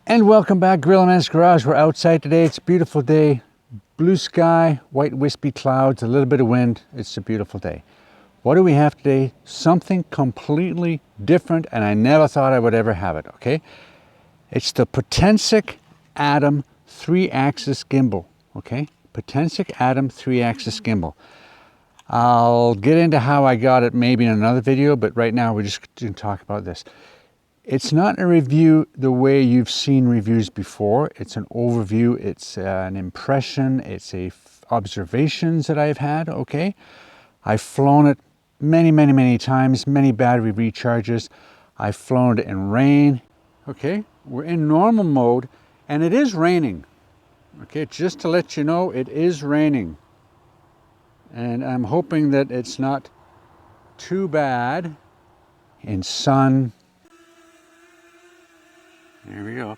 And welcome back, Grill Man's Garage. We're outside today. It's a beautiful day. Blue sky, white wispy clouds, a little bit of wind. It's a beautiful day. What do we have today? Something completely different, and I never thought I would ever have it, okay? It's the Potensic Atom 3-axis gimbal, okay? Potensic Atom 3-axis gimbal. I'll get into how I got it maybe in another video, but right now we're just going to talk about this. It's not a review the way you've seen reviews before. It's an overview, it's an impression, it's observations that I've had, okay? I've flown it many times, many battery recharges. I've flown it in rain, okay? We're in normal mode and it is raining, okay? Just to let you know, it is raining. And I'm hoping that it's not too bad in sun. There we go.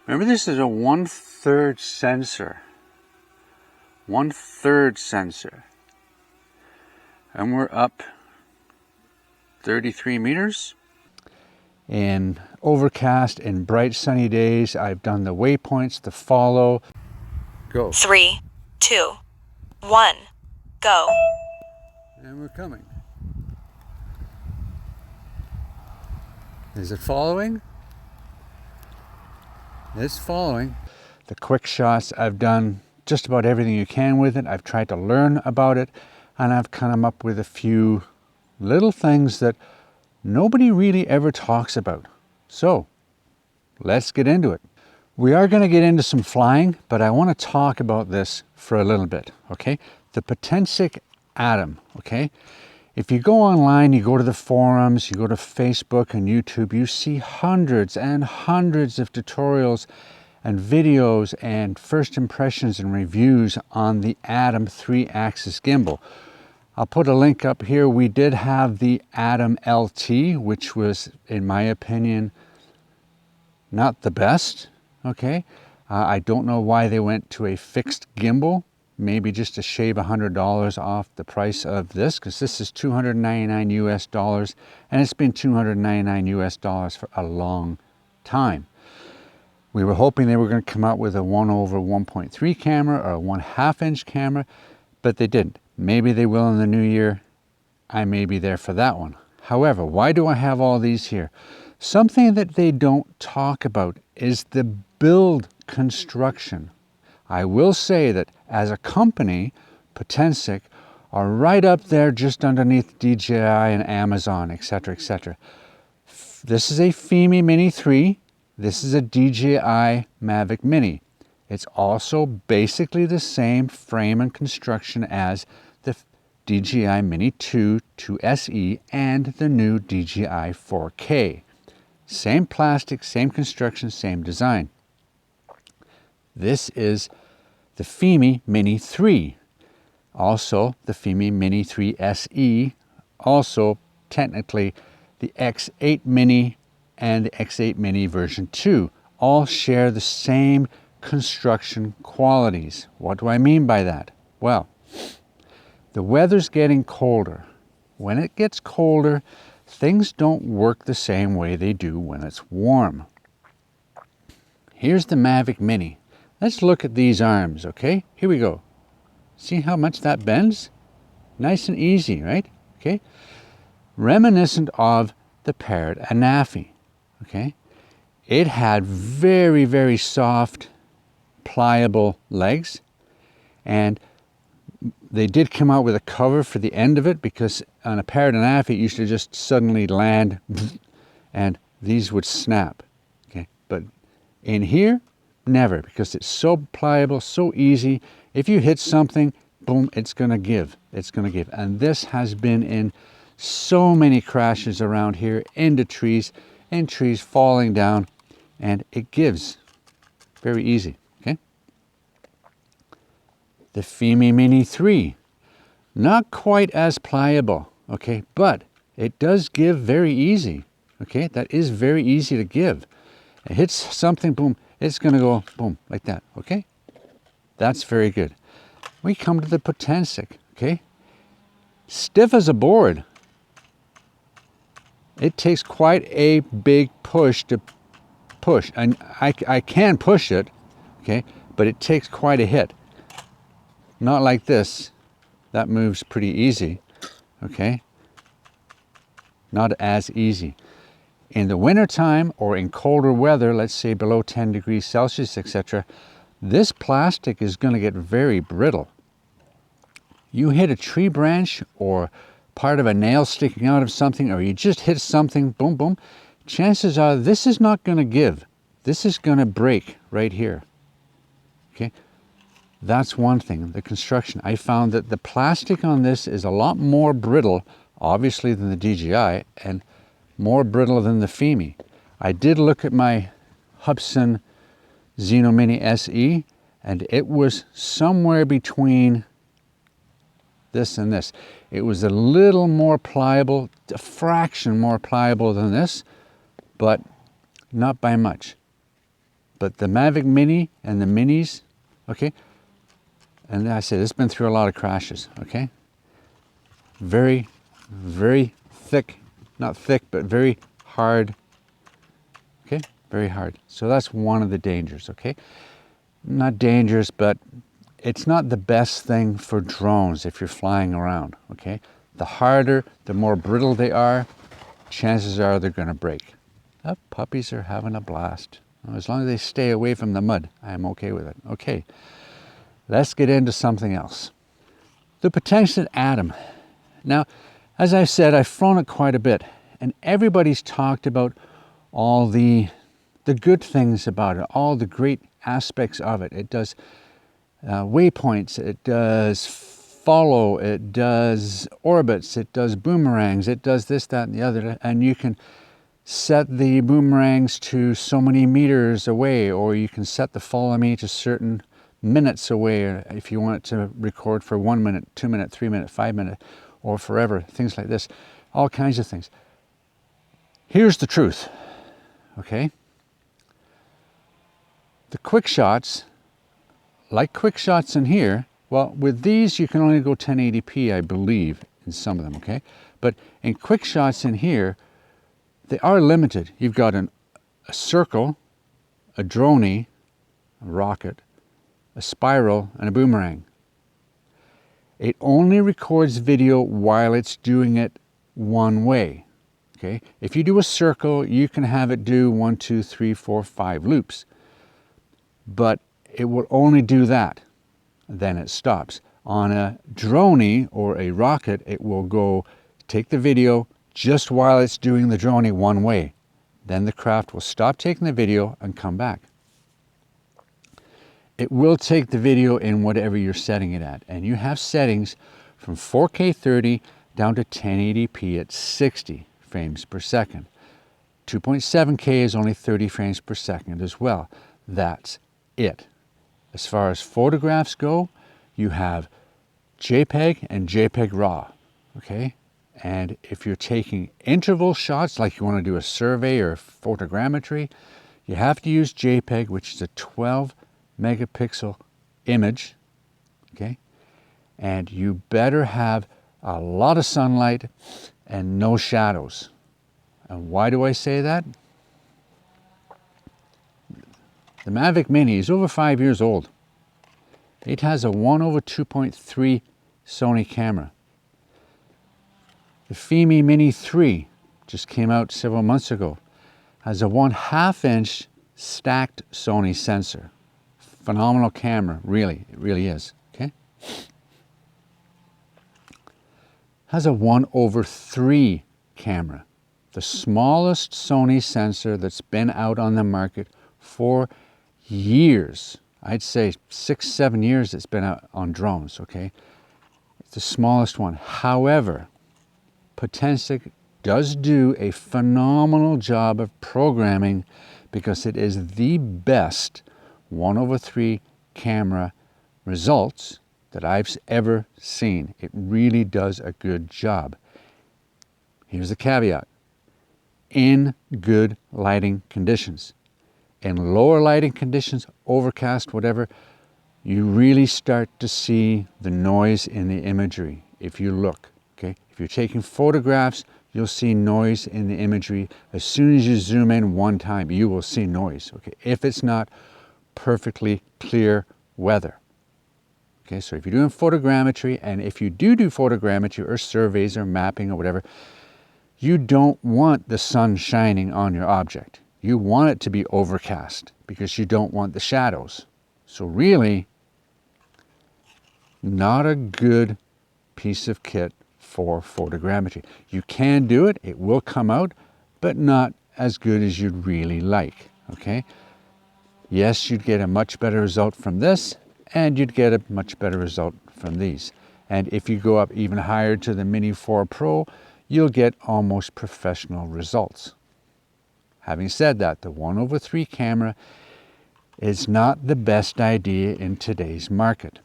Remember, this is a 1/3 sensor. 1/3 sensor. And we're up 33 meters. In overcast and bright sunny days, I've done the waypoints, the follow. Go. 3, 2, 1, go. And we're coming. Is it following? It's following. The quick shots, I've done just about everything you can with it. I've tried to learn about it, and I've come up with a few little things that nobody really ever talks about. So let's get into it. We are going to get into some flying, but I want to talk about this for a little bit, okay? The Potensic Atom, okay? If you go online, you go to the forums, you go to Facebook and YouTube, you see hundreds and hundreds of tutorials and videos and first impressions and reviews on the Atom 3-axis gimbal. I'll put a link up here. We did have the Atom LT, which was, in my opinion, not the best, okay? I don't know why they went to a fixed gimbal. Maybe just to shave $100 off the price of this, because this is $299 US, and it's been $299 US for a long time. We were hoping they were going to come out with a 1/1.3 camera or a 1/2 inch camera, but they didn't. Maybe they will in the new year. I may be there for that one. However, why do I have all these here? Something that they don't talk about is the build construction. I will say that as a company, Potensic are right up there just underneath DJI and Amazon, etc., etc. This is a FIMI Mini 3. This is a DJI Mavic Mini. It's also basically the same frame and construction as the DJI Mini 2 2SE and the new DJI 4K. Same plastic, same construction, same design. This is the FIMI Mini 3. Also the FIMI Mini 3 SE. Also technically the X8 Mini and the X8 Mini version 2. All share the same construction qualities. What do I mean by that? Well, the weather's getting colder. When it gets colder, things don't work the same way they do when it's warm. Here's the Mavic Mini. Let's look at these arms, okay? Here we go. See how much that bends? Nice and easy, right? Okay. Reminiscent of the Parrot Anafi, okay? It had very soft, pliable legs, and they did come out with a cover for the end of it, because on a Parrot Anafi it used to just suddenly land and these would snap, okay? But in here, never, because it's so pliable, so easy. If you hit something, boom, it's gonna give. It's gonna give. And this has been in so many crashes around here, into trees, and trees falling down, and it gives. Very easy, okay? The FIMI Mini 3. Not quite as pliable, okay? But it does give very easy, okay? That is very easy to give. It hits something, boom, it's going to go boom, like that, okay? That's very good. We come to the Potensic, okay? Stiff as a board. It takes quite a big push to push, and I can push it, okay, but it takes quite a hit. Not like this, that moves pretty easy, okay? Not as easy. In the wintertime or in colder weather, let's say below 10 degrees Celsius, etc., this plastic is going to get very brittle. You hit a tree branch or part of a nail sticking out of something, or you just hit something, boom, boom, chances are this is not going to give. This is going to break right here. Okay? That's one thing, the construction. I found that the plastic on this is a lot more brittle, obviously, than the DJI, and more brittle than the FEMI. I did look at my Hubsan Xeno Mini SE, and it was somewhere between this and this. It was a little more pliable, a fraction more pliable than this, but not by much. But the Mavic Mini and the Minis, okay, and I said it's been through a lot of crashes, okay? Very, very thick, not thick, but very hard, okay? Very hard. So that's one of the dangers, okay? Not dangerous, but it's not the best thing for drones if you're flying around, okay? The harder, the more brittle they are, chances are they're going to break. Oh, puppies are having a blast. As long as they stay away from the mud, I'm okay with it. Okay, let's get into something else. The Potensic Atom. Now, as I've said, I've flown it quite a bit, and everybody's talked about all the good things about it, all the great aspects of it. It does waypoints, it does follow, it does orbits, it does boomerangs, it does this, that, and the other, and you can set the boomerangs to so many meters away, or you can set the follow me to certain minutes away, or if you want it to record for 1 minute, 2 minute, 3 minute, 5 minute, or forever, things like this, all kinds of things. Here's the truth, okay? The quick shots, like quick shots in here, well, with these you can only go 1080p, I believe, in some of them, okay? But in quick shots in here, they are limited. You've got a circle, a droney, a rocket, a spiral, and a boomerang. It only records video while it's doing it one way, okay? If you do a circle, you can have it do 1, 2, 3, 4, 5 loops, but it will only do that, then it stops. On a droney or a rocket, it will go take the video just while it's doing the droney one way. Then the craft will stop taking the video and come back. It will take the video in whatever you're setting it at. And you have settings from 4K 30 down to 1080p at 60 frames per second. 2.7K is only 30 frames per second as well. That's it. As far as photographs go, you have JPEG and JPEG RAW, okay? And if you're taking interval shots, like you want to do a survey or photogrammetry, you have to use JPEG, which is a 12 megapixel image, okay? And you better have a lot of sunlight and no shadows. And why do I say that? The Mavic Mini is over 5 years old. It has a 1/2.3 Sony camera. The FEMI Mini 3 just came out several months ago. Has a 1/2 inch stacked Sony sensor. Phenomenal camera, really, it really is, okay? Has a 1/3 camera. The smallest Sony sensor that's been out on the market for years. I'd say 6, 7 years it's been out on drones, okay? It's the smallest one. However, Potensic does do a phenomenal job of programming because it is the best 1/3 camera results that I've ever seen. It really does a good job. Here's the caveat. In good lighting conditions. In lower lighting conditions, overcast, whatever, you really start to see the noise in the imagery if you look, okay? If you're taking photographs, you'll see noise in the imagery. As soon as you zoom in one time, you will see noise, okay, if it's not perfectly clear weather. Okay, so if you're doing photogrammetry, and if you do photogrammetry or surveys or mapping or whatever, you don't want the sun shining on your object. You want it to be overcast because you don't want the shadows. So really, not a good piece of kit for photogrammetry. You can do it, it will come out, but not as good as you'd really like, okay? Yes, you'd get a much better result from this, and you'd get a much better result from these. And if you go up even higher to the Mini 4 Pro, you'll get almost professional results. Having said that, the 1/3 camera is not the best idea in today's market.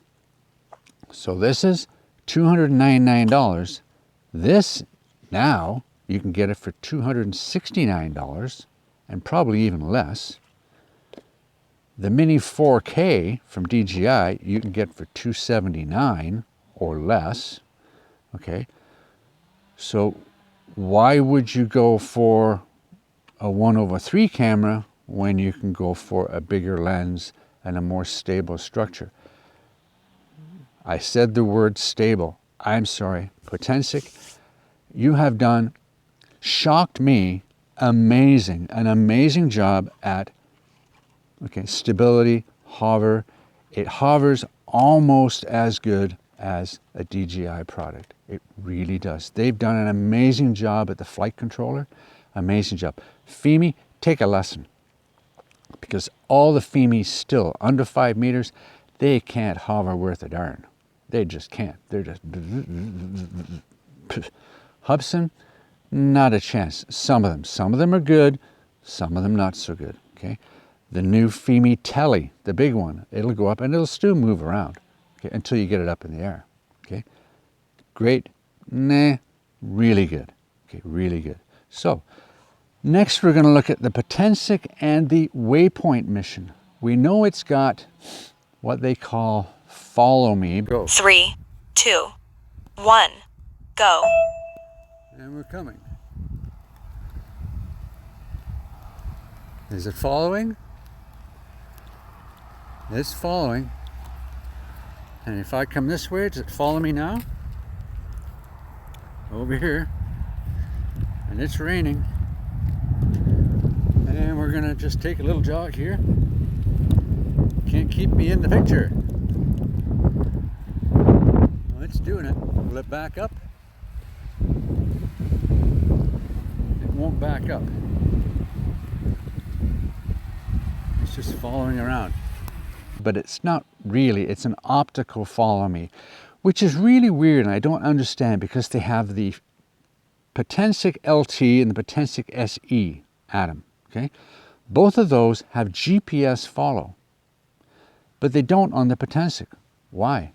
So this is $299. This now you can get it for $269 and probably even less. The Mini 4K from DJI you can get for $279 or less. Okay, so why would you go for a 1/3 camera when you can go for a bigger lens and a more stable structure? I said the word stable. I'm sorry. Potensic, you have done, shocked me, an amazing job at, okay, stability, hover. It hovers almost as good as a DJI product. It really does. They've done an amazing job at the flight controller. Amazing job. Fimi, take a lesson. Because all the Fimis still, under 5 meters, they can't hover worth a darn. They just can't. They're just... Hubsan, not a chance. Some of them are good, some of them not so good, okay? The new Fimi Tele, the big one, it'll go up and it'll still move around, okay, until you get it up in the air, okay? Great, nah, really good, okay, really good. So, next we're gonna look at the Potensic and the Waypoint mission. We know it's got what they call follow me. Go. 3, 2, 1, go. And we're coming. Is it following? It's following. And if I come this way, does it follow me now? Over here. And it's raining. And we're gonna just take a little jog here. Can't keep me in the picture. Well, it's doing it. Will it back up? It won't back up. It's just following around. But it's not really, it's an optical follow me, which is really weird and I don't understand because they have the Potensic LT and the Potensic SE Atom, okay? Both of those have GPS follow, but they don't on the Potensic. Why?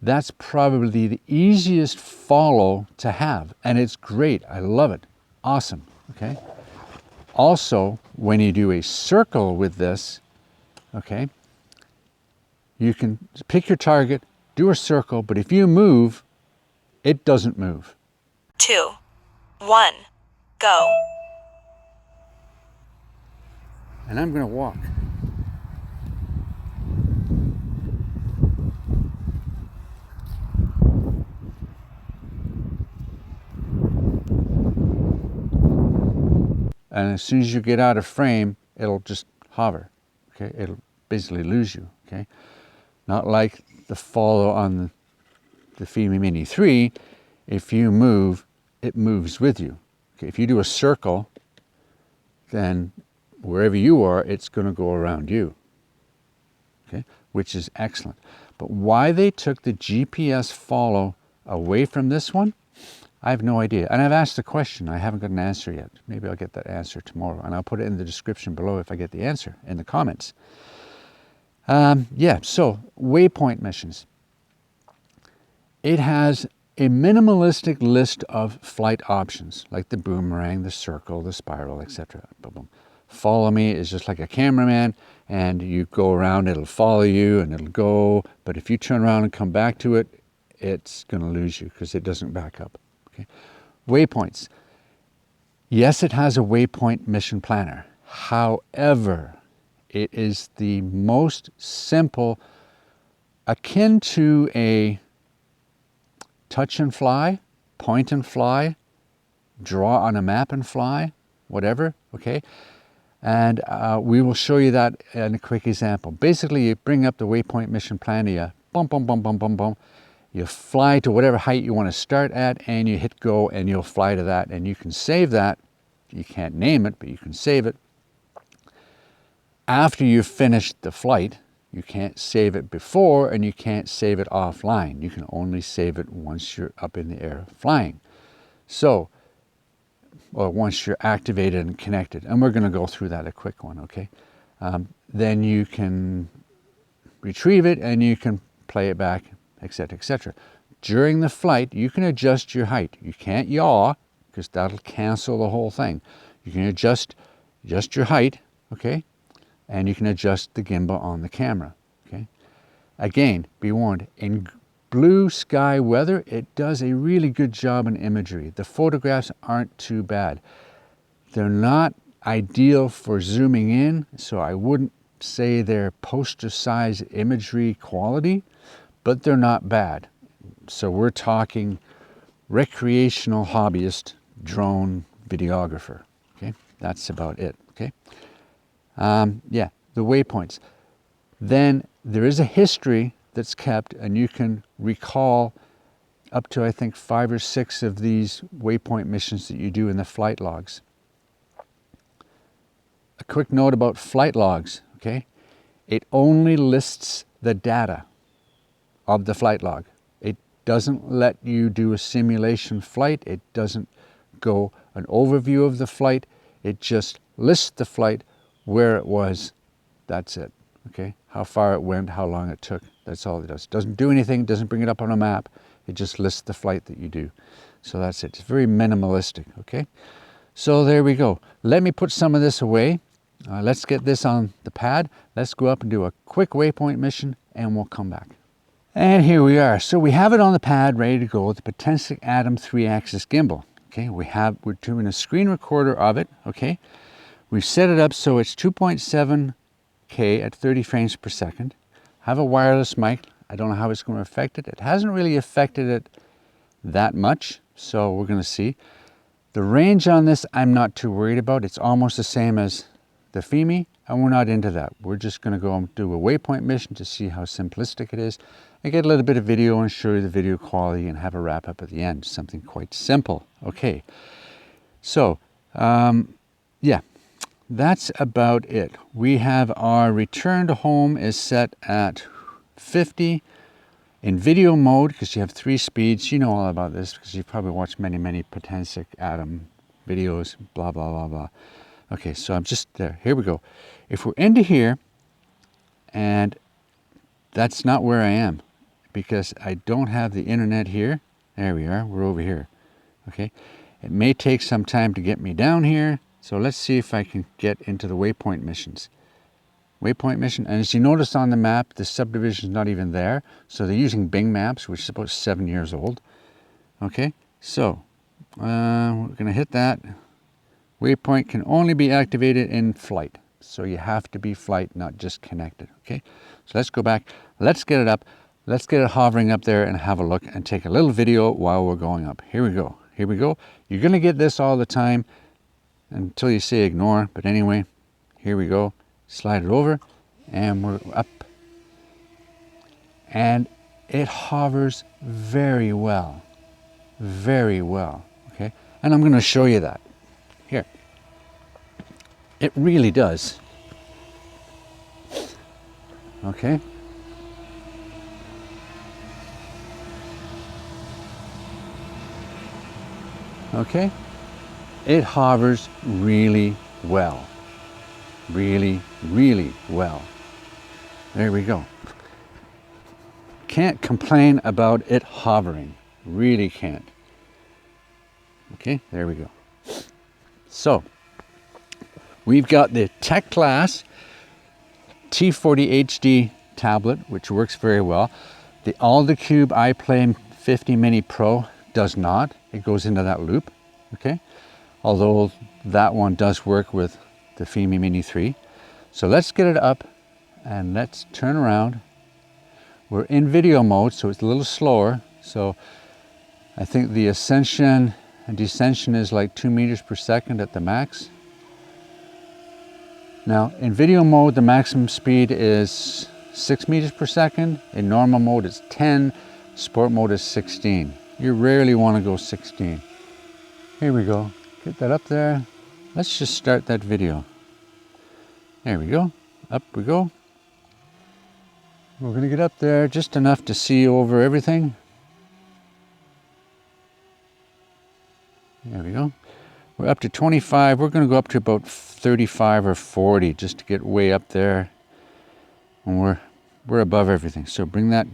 That's probably the easiest follow to have, and it's great. I love it. Awesome, okay? Also, when you do a circle with this, okay, you can pick your target, do a circle, but if you move, it doesn't move. 2, 1, go. And I'm going to walk. And as soon as you get out of frame, it'll just hover, okay? It'll basically lose you, okay? Not like the follow on the Fimi Mini 3. If you move, it moves with you. Okay? If you do a circle, then wherever you are, it's going to go around you, okay? Which is excellent. But why they took the GPS follow away from this one, I have no idea. And I've asked the question. I haven't got an answer yet. Maybe I'll get that answer tomorrow. And I'll put it in the description below if I get the answer in the comments. Yeah, so Waypoint missions. It has a minimalistic list of flight options, like the boomerang, the circle, the spiral, etc. Follow me is just like a cameraman, and you go around, it'll follow you, and it'll go. But if you turn around and come back to it, it's going to lose you because it doesn't back up. Okay. Waypoints. Yes, it has a Waypoint mission planner. However, it is the most simple, akin to a touch and fly, point and fly, draw on a map and fly, whatever, okay? And we will show you that in a quick example. Basically, you bring up the Waypoint mission planner, you bum, bum, bum, bum, bum, bum, you fly to whatever height you want to start at, and you hit go, and you'll fly to that, and you can save that. You can't name it, but you can save it. After you've finished the flight, you can't save it before, and you can't save it offline. You can only save it once you're up in the air flying. So, or once you're activated and connected, and we're going to go through that a quick one, okay? Then you can retrieve it, and you can play it back, etc., etc. During the flight, you can adjust your height. You can't yaw, because that'll cancel the whole thing. You can adjust your height, okay? And you can adjust the gimbal on the camera, okay? Again, be warned, in blue sky weather, it does a really good job in imagery. The photographs aren't too bad. They're not ideal for zooming in, so I wouldn't say they're poster size imagery quality, but they're not bad. So we're talking recreational hobbyist drone videographer, okay? That's about it, okay? Yeah, the waypoints. Then there is a history that's kept, and you can recall up to, I think, 5 or 6 of these waypoint missions that you do in the flight logs. A quick note about flight logs, okay? It only lists the data of the flight log. It doesn't let you do a simulation flight. It doesn't go an overview of the flight. It just lists the flight, where it was. That's it, okay? How far it went, how long it took. That's all it does. It doesn't do anything, doesn't bring it up on a map. It just lists the flight that you do. So that's it. It's very minimalistic, okay? So there we go. Let me put some of this away. Let's get this on the pad. Let's go up and do a quick waypoint mission, and we'll come back. And here we are. So we have it on the pad, ready to go, the Potensic Atom 3-axis gimbal. Okay, we're doing a screen recorder of it, okay? We've set it up so it's 2.7K at 30 frames per second. Have a wireless mic. I don't know how it's going to affect it. It hasn't really affected it that much, so we're going to see. The range on this, I'm not too worried about. It's almost the same as the FEMI, and we're not into that. We're just going to go and do a waypoint mission to see how simplistic it is. I get a little bit of video and show you the video quality and have a wrap up at the end. Something quite simple. Okay, so yeah, that's about it. We have our return to home is set at 50 in video mode, because you have 3 speeds. You know all about this because you've probably watched many Potensic Atom videos, blah, blah, blah, blah. Okay, so I'm just there. Here we go. If we're into here, and that's not where I am, because I don't have the internet here. There we are. We're over here. Okay. It may take some time to get me down here. So let's see if I can get into the waypoint missions. Waypoint mission. And as you notice on the map, the subdivision is not even there. So they're using Bing Maps, which is about 7 years old. Okay. So we're going to hit that. Waypoint can only be activated in flight. So you have to be flight, not just connected. Okay. So let's go back. Let's get it up. Let's get it hovering up there and have a look and take a little video while we're going up. Here we go. Here we go. You're going to get this all the time until you say ignore. But anyway, here we go. Slide it over and we're up. And it hovers very well. Very well. Okay. And I'm going to show you that. Here. It really does. Okay. Okay, it hovers really well. Really well. There we go. Can't complain about it hovering. Really can't. Okay, there we go. So, we've got the Tech Class T40 HD tablet, which works very well. The AldiCube iPlane 50 Mini Pro does not. It goes into that loop, okay? although that one does work with the Fimi Mini 3. So let's get it up and let's turn around. We're in video mode, so it's a little slower. So I think the ascension and descension is like 2 meters per second at the max. Now in video mode, the maximum speed is 6 meters per second. In normal mode, it's 10. Sport mode is 16. You rarely want to go 16. Here we go. Get that up there. Let's just start that video. There we go. Up we go. We're going to get up there just enough to see over everything. There we go. We're up to 25. We're going to go up to about 35 or 40 just to get way up there. And we're above everything. So bring that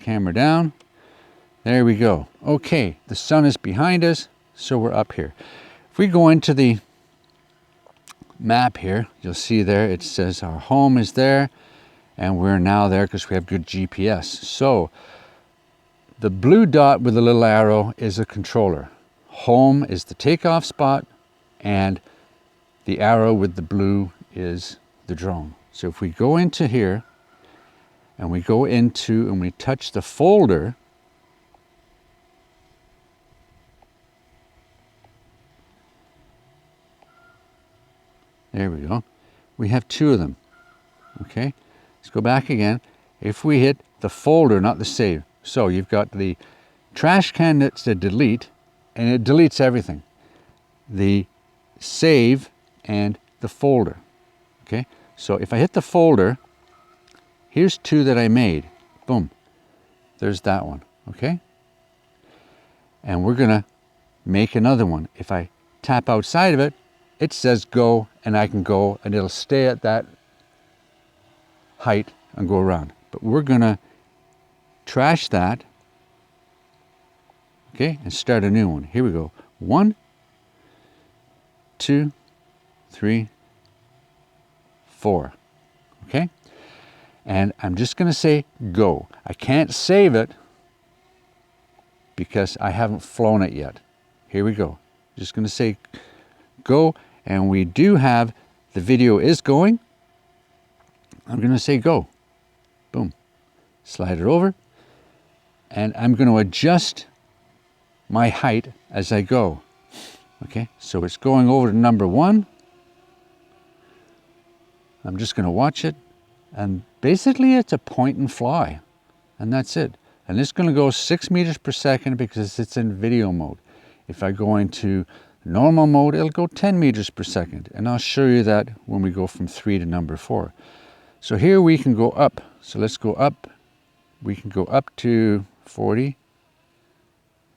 camera down. There we go. Okay, the sun is behind us, so we're up here. If we go into the map here, you'll see there it says our home is there, and we're now there because we have good GPS. So the blue dot with the little arrow is a controller. Home is the takeoff spot, and the arrow with the blue is the drone. So if we go into here and we go into and we touch the folder, there we go. We have 2 of them. Okay, let's go back again. If we hit the folder, not the save. So you've got the trash can that's the delete, and it deletes everything. The save and the folder. Okay, so if I hit the folder, here's 2 that I made. Boom. There's that one. Okay, and we're gonna make another one. If I tap outside of it, it says go, and I can go, and it'll stay at that height and go around. But we're gonna trash that, okay, and start a new one. Here we go. 1, 2, 3, 4. Okay, and I'm just gonna say go. I can't save it because I haven't flown it yet. Here we go. Just gonna say go, and we do have the video is going. I'm going to say go. Boom. Slide it over, and I'm going to adjust my height as I go. Okay, so it's going over to number 1. I'm just going to watch it, and basically it's a point and fly, and that's it. And it's going to go 6 meters per second because it's in video mode. If I go into normal mode, it'll go 10 meters per second. And I'll show you that when we go from 3 to number 4. So here we can go up. So let's go up. We can go up to 40.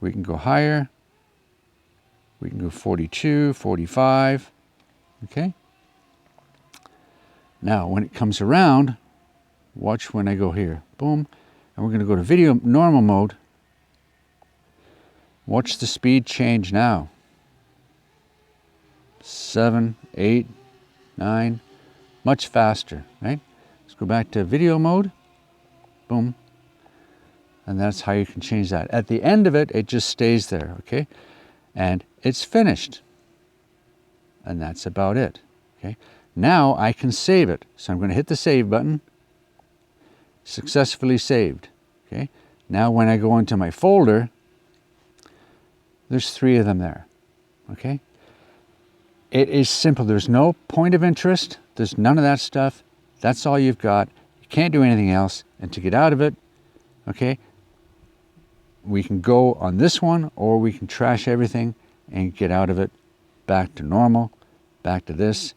We can go higher. We can go 42, 45. Okay. Now when it comes around, watch when I go here. Boom. And we're going to go to video normal mode. Watch the speed change now. 7, 8, 9, much faster, right? Let's go back to video mode. Boom. And that's how you can change that. At the end of it, it just stays there, okay? And it's finished. And that's about it, okay? Now I can save it. So I'm going to hit the save button. Successfully saved, okay? Now when I go into my folder, there's 3 of them there, okay? It is simple. There's no point of interest. There's none of that stuff. That's all you've got. You can't do anything else. And to get out of it, okay, we can go on this one, or we can trash everything and get out of it, back to normal, back to this.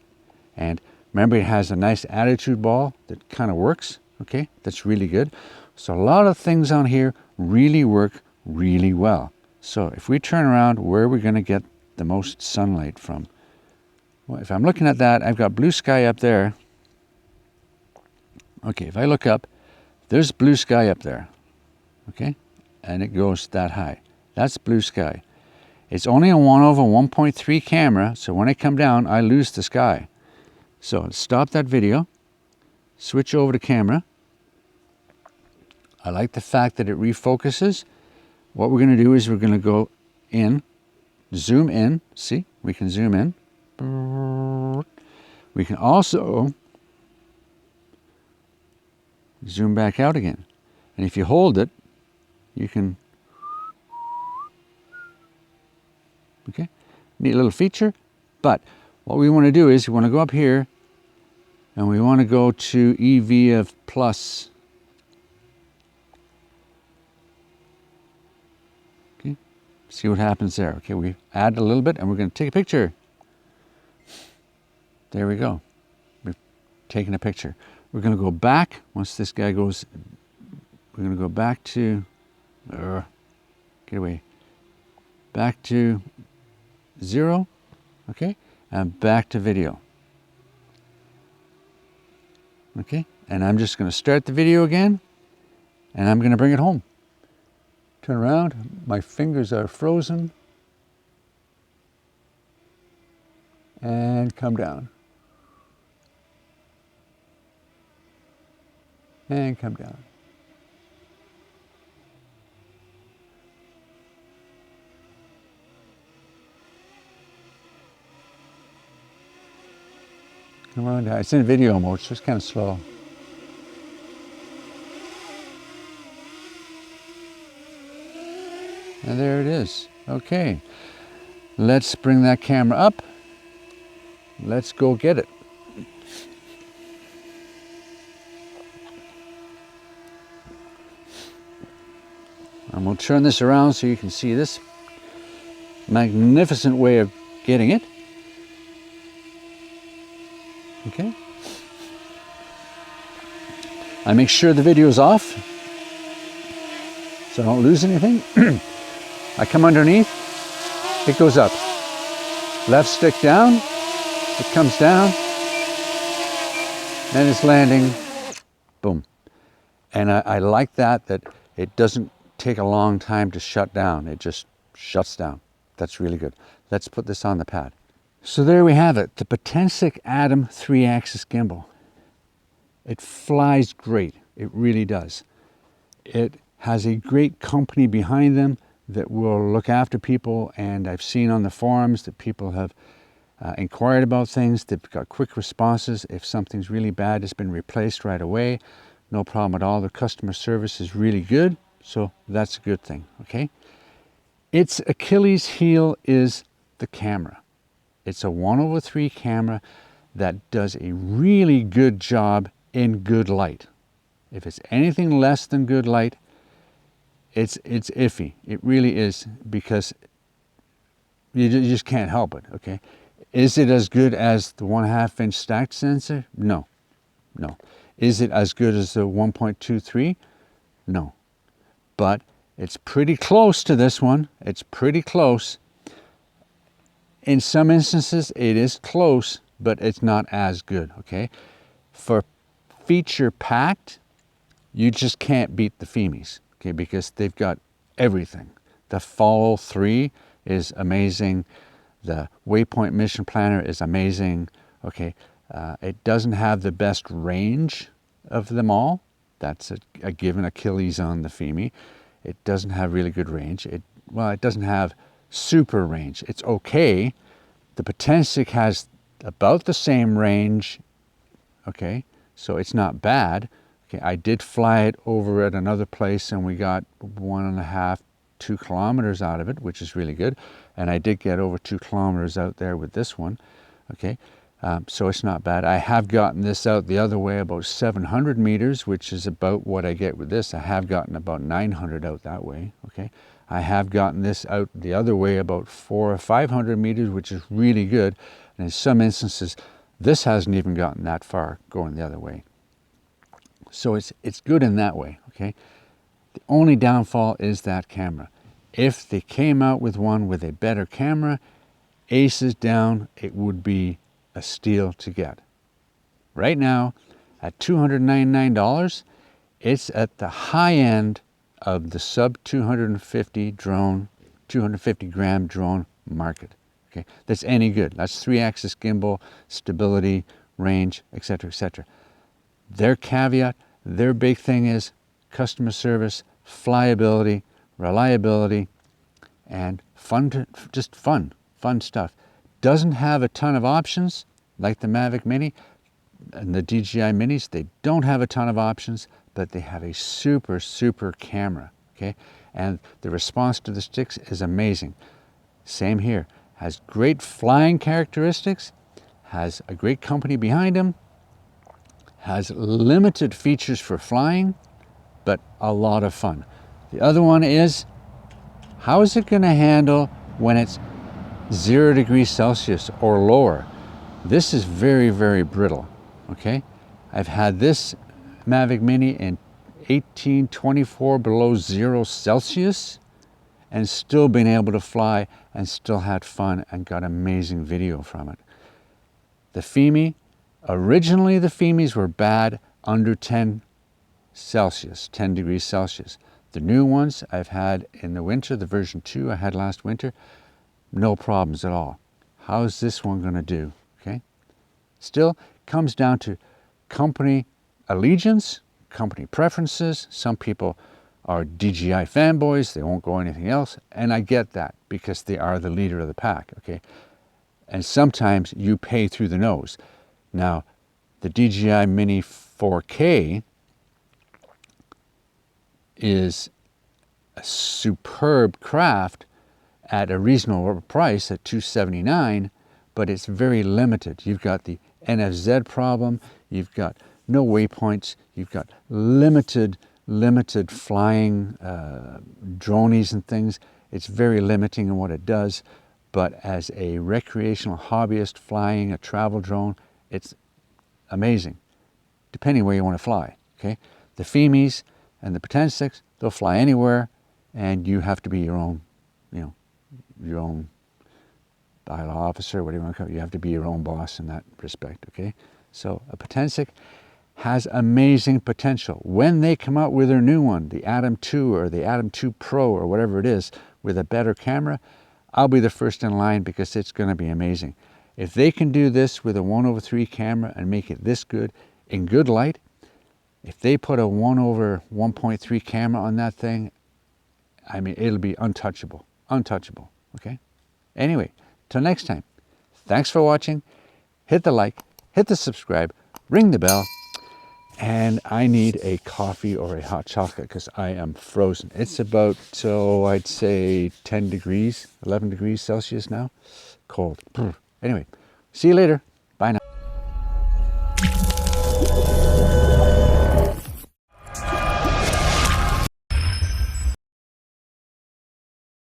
And remember, it has a nice attitude ball that kind of works, okay? That's really good. So a lot of things on here really work really well. So if we turn around, where are we going to get the most sunlight from? Well, if I'm looking at that, I've got blue sky up there. Okay, if I look up, there's blue sky up there. Okay, and it goes that high. That's blue sky. It's only a 1/1.3 camera, so when I come down, I lose the sky. So stop that video, switch over to camera. I like the fact that it refocuses. What we're going to do is we're going to go in, zoom in, see? we can zoom in. We can also zoom back out again. And if you hold it, you can, okay, neat little feature. But what we want to do is we want to go up here and we want to go to EV of plus. Okay, see what happens there. Okay, we add a little bit and we're going to take a picture. There we go. We've taken a picture. We're going to go back once this guy goes. We're going to go back to, get away, back to 0, okay, and back to video. Okay, and I'm just going to start the video again, and I'm going to bring it home. Turn around, my fingers are frozen, and come down. And come down. Come on down. It's in video mode, so it's kind of slow. And there it is. Okay. Let's bring that camera up. Let's go get it. And we'll turn this around so you can see this magnificent way of getting it. Okay. I make sure the video is off so I don't lose anything. I come underneath, it goes up. Left stick down, it comes down, and it's landing, boom. And I like that it doesn't take a long time to shut down. It just shuts down. That's really good. Let's put this on the pad. So there we have it, the Potensic Atom 3-axis gimbal. It flies great, it really does. It has a great company behind them that will look after people, and I've seen on the forums that people have inquired about things. They've got quick responses. If something's really bad, it's been replaced right away. No problem at all. The customer service is really good, so that's a good thing, okay? Its Achilles heel is the camera. It's a 1/3 camera that does a really good job in good light. If it's anything less than good light, it's iffy. It really is, because you just can't help it, okay? Is it as good as the 1/2 inch stacked sensor? No, no. Is it as good as the 1.23? No. But it's pretty close to this one. It's pretty close. In some instances, it is close, but it's not as good, okay? For feature packed, you just can't beat the Femies, okay? Because they've got everything. The Follow 3 is amazing. The Waypoint mission planner is amazing, okay? It doesn't have the best range of them all. That's a given Achilles on the Femi. It doesn't have really good range. It doesn't have super range. It's okay. The Potensic has about the same range, okay? So it's not bad. Okay, I did fly it over at another place and we got 1.5, 2 kilometers out of it, which is really good. And I did get over 2 kilometers out there with this one, okay? So it's not bad. I have gotten this out the other way about 700 meters, which is about what I get with this. I have gotten about 900 out that way, okay? I have gotten this out the other way about 400 or 500 meters, which is really good. And in some instances, this hasn't even gotten that far going the other way. So it's good in that way, okay? The only downfall is that camera. If they came out with one with a better camera, aces down, it would be a steal to get. Right now, at $299, it's at the high end of the sub 250 drone, 250 gram drone market. Okay, that's any good. That's 3-axis gimbal, stability, range, etc., etc. Their caveat, their big thing is customer service, flyability, reliability, and fun stuff. doesn't have a ton of options like the Mavic Mini and the DJI Minis. They don't have a ton of options, but they have a super camera, okay? And the response to the sticks is amazing. Same here. Has great flying characteristics, has a great company behind them, has limited features for flying, but a lot of fun. The other one is, how is it going to handle when it's 0 degrees Celsius or lower? This is very brittle, okay? I've had this Mavic Mini in 18, 24 below 0 Celsius and still been able to fly and still had fun and got amazing video from it. The Fimi, originally the Fimis were bad under 10 Celsius, 10 degrees Celsius. The new ones I've had in the winter, the version 2 I had last winter, no problems at all. How's this one going to do? Okay. Still comes down to company allegiance, company preferences. Some people are DJI fanboys, they won't go anything else, and I get that because they are the leader of the pack, okay? And sometimes you pay through the nose. Now, the DJI Mini 4K is a superb craft at a reasonable price at $279, but it's very limited. You've got the NFZ problem, you've got no waypoints, you've got limited flying dronies and things. It's very limiting in what it does, but as a recreational hobbyist flying a travel drone, it's amazing, depending where you want to fly, okay? The Fimis and the Potensics, they'll fly anywhere, and you have to be your own, your own bylaw officer, whatever you want to call it. You have to be your own boss in that respect, okay? So a Potensic has amazing potential. When they come out with their new one, the Atom 2 or the Atom 2 Pro or whatever it is, with a better camera, I'll be the first in line because it's going to be amazing. If they can do this with a 1/3 camera and make it this good in good light, if they put a 1/1.3 camera on that thing, I mean, it'll be untouchable, okay? Anyway, till next time, thanks for watching. Hit the like, hit the subscribe, ring the bell, and I need a coffee or a hot chocolate because I am frozen. It's about, I'd say 10 degrees, 11 degrees Celsius now. Cold. Anyway, see you later.